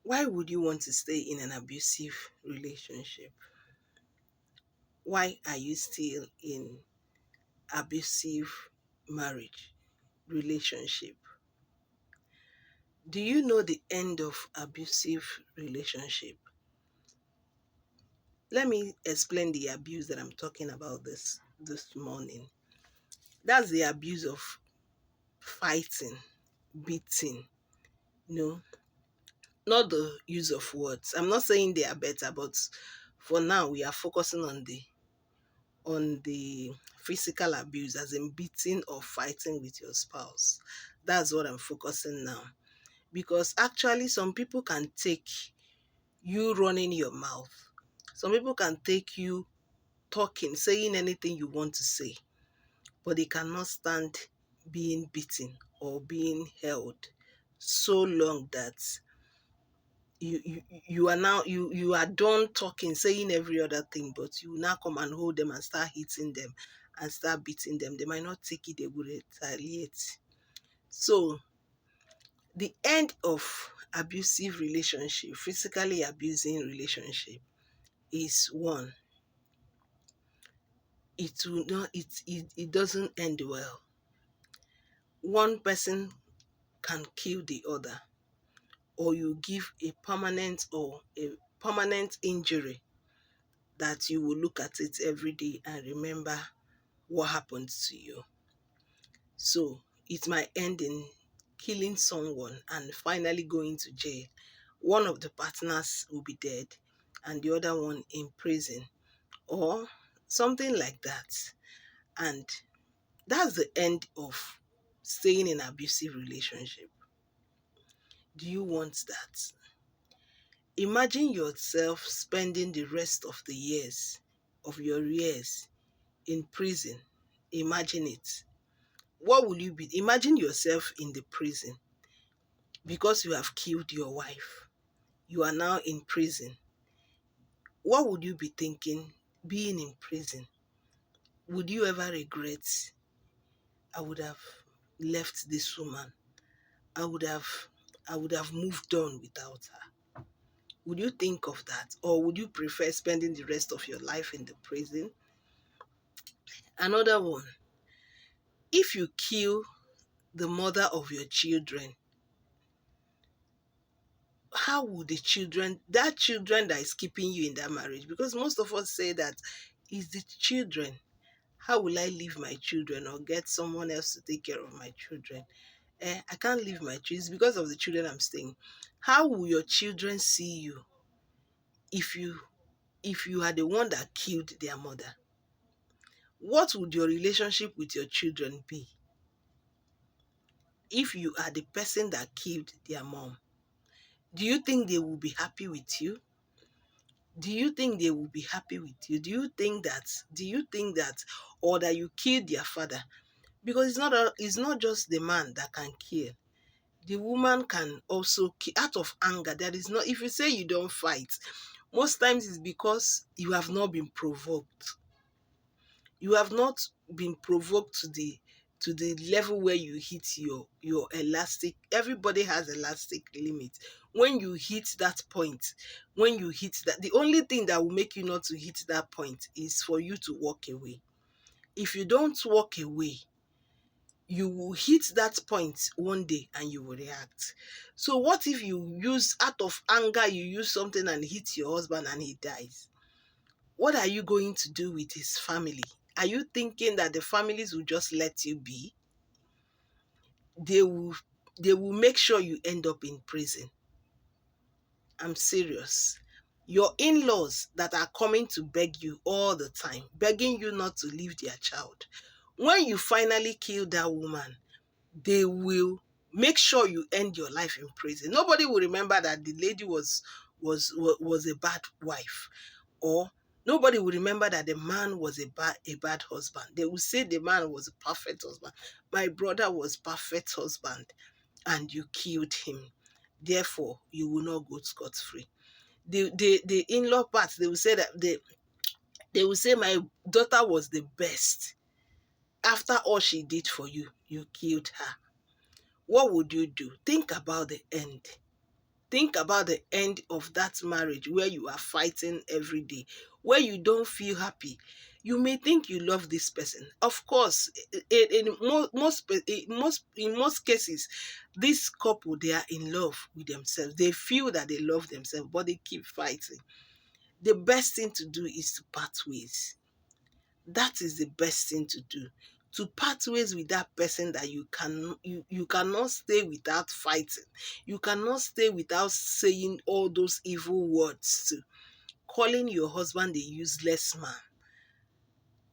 Why would you want to stay in an abusive relationship? Why are you still in abusive marriage relationship? Do you know the end of abusive relationship? Let me explain the abuse that I'm talking about this morning. That's the abuse of fighting, beating, you know, not the use of words. I'm not saying they are better, but for now we are focusing on the physical abuse, as in beating or fighting with your spouse. That's what I'm focusing now. Because actually some people can take you running your mouth. Some people can take you talking, saying anything you want to say, but they cannot stand being beaten or being held so long that you are now you are done talking, saying every other thing, but you now come and hold them and start hitting them and start beating them. They might not take it, they will retaliate. So the end of abusive relationship, physically abusing relationship, is one, it will not it doesn't end well. One person can kill the other, or you give a permanent injury that you will look at it every day and remember what happened to you. So it might end in killing someone and finally going to jail. One of the partners will be dead and the other one in prison, or something like that. And that's the end of staying in an abusive relationship. Do you want that? Imagine yourself spending the rest of the years of your years in prison. Imagine it. What will you be? Imagine yourself in the prison because you have killed your wife. You are now in prison. What would you be thinking being in prison? Would you ever regret, I would have left this woman? I would have I would have moved on without her. Would you think of that? Or would you prefer spending the rest of your life in the prison? Another one. If you kill the mother of your children, how would the children, that children that is keeping you in that marriage, because most of us say that is the children. How will I leave my children or get someone else to take care of my children? I can't leave my children. It's because of the children I'm staying. How will your children see you if you are the one that killed their mother? What would your relationship with your children be if you are the person that killed their mom? Do you think they will be happy with you? Do you think they will be happy with you? Do you think that or that you killed their father? Because it's not just the man that can kill. The woman can also kill out of anger. There is not, if you say you don't fight, most times it's because you have not been provoked. You have not been provoked to the level where you hit your elastic. Everybody has elastic limit. When you hit that point, when you hit that, the only thing that will make you not to hit that point is for you to walk away. If you don't walk away, you will hit that point one day and you will react. So what if you use, out of anger, you use something and hit your husband and he dies? What are you going to do with his family? Are you thinking that the families will just let you be? They will make sure you end up in prison. I'm serious. Your in-laws that are coming to beg you all the time, begging you not to leave their child. When you finally kill that woman, they will make sure you end your life in prison. Nobody will remember that the lady was a bad wife, or nobody will remember that the man was a bad husband. They will say the man was a perfect husband. My brother was perfect husband, and you killed him. Therefore, you will not go scot-free. The in-law part, they will say that they will say my daughter was the best. After all she did for you, you killed her. What would you do? Think about the end. Think about the end of that marriage where you are fighting every day, where you don't feel happy. You may think you love this person. Of course, in most cases, this couple, they are in love with themselves. They feel that they love themselves, but they keep fighting. The best thing to do is to part ways. That is the best thing to do. To part ways with that person that you cannot stay without fighting. You cannot stay without saying all those evil words to calling your husband a useless man,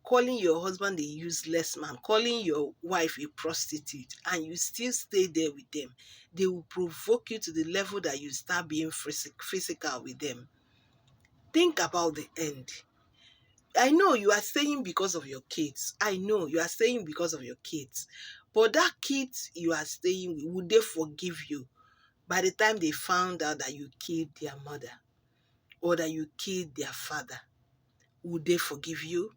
calling your husband a useless man, calling your wife a prostitute, and you still stay there with them. They will provoke you to the level that you start being physical with them. Think about the end. I know you are staying because of your kids. I know you are staying because of your kids. But that kids you are staying with, would they forgive you by the time they found out that you killed their mother or that you killed their father? Would they forgive you?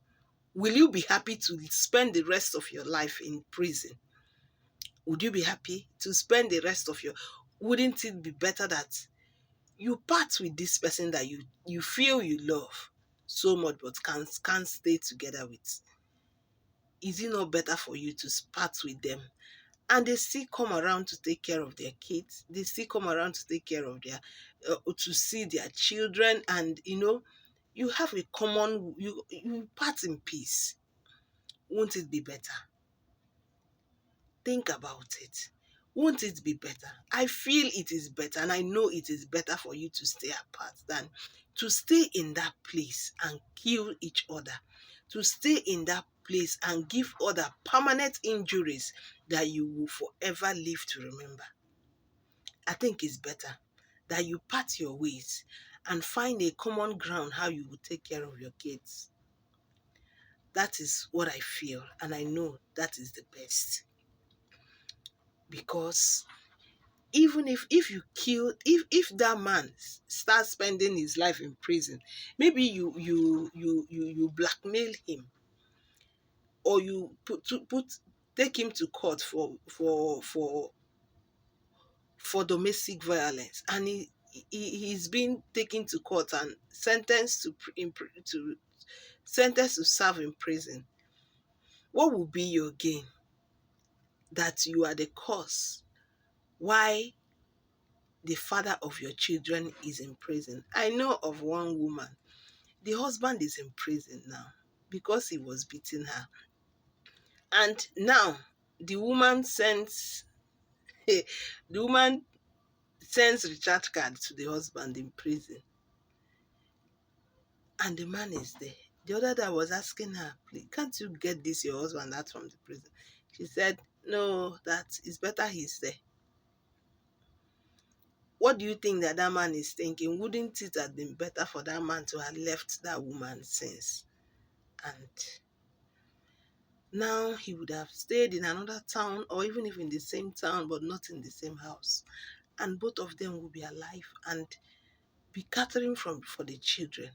Will you be happy to spend the rest of your life in prison? Would you be happy to spend the rest of your... Wouldn't it be better that you part with this person that you feel you love so much but can't stay together with? Is it not better for you to part with them? And they still come around to take care of their kids. They still come around to take care of their, to see their children. And, you have a common, you part in peace. Won't it be better? Think about it. Won't it be better? I feel it is better, and I know it is better for you to stay apart than to stay in that place and kill each other, to stay in that place and give other permanent injuries that you will forever live to remember. I think it's better that you part your ways and find a common ground how you will take care of your kids. That is what I feel, and I know that is the best. Because even if you kill, if that man starts spending his life in prison, maybe you blackmail him, or you take him to court for domestic violence, and he's been taken to court and sentenced to serve in prison. What will be your gain? That you are the cause why the father of your children is in prison. I know of one woman. The husband is in prison now because he was beating her. And now the woman sends the woman sends recharge card to the husband in prison. And the man is there. The other day I was asking her, please, can't you get this your husband out from the prison? She said, no, that it's better he's there. What do you think that man is thinking? Wouldn't it have been better for that man to have left that woman since? And now he would have stayed in another town, or even if in the same town, but not in the same house. And both of them will be alive and be catering for the children.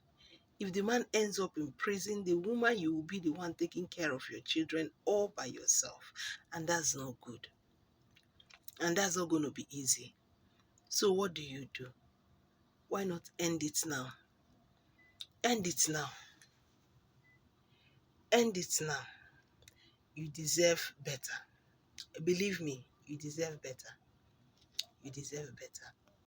If the man ends up in prison, the woman, you will be the one taking care of your children all by yourself. And that's not good. And that's not going to be easy. So what do you do? Why not end it now? End it now. End it now. You deserve better. Believe me, you deserve better. You deserve better.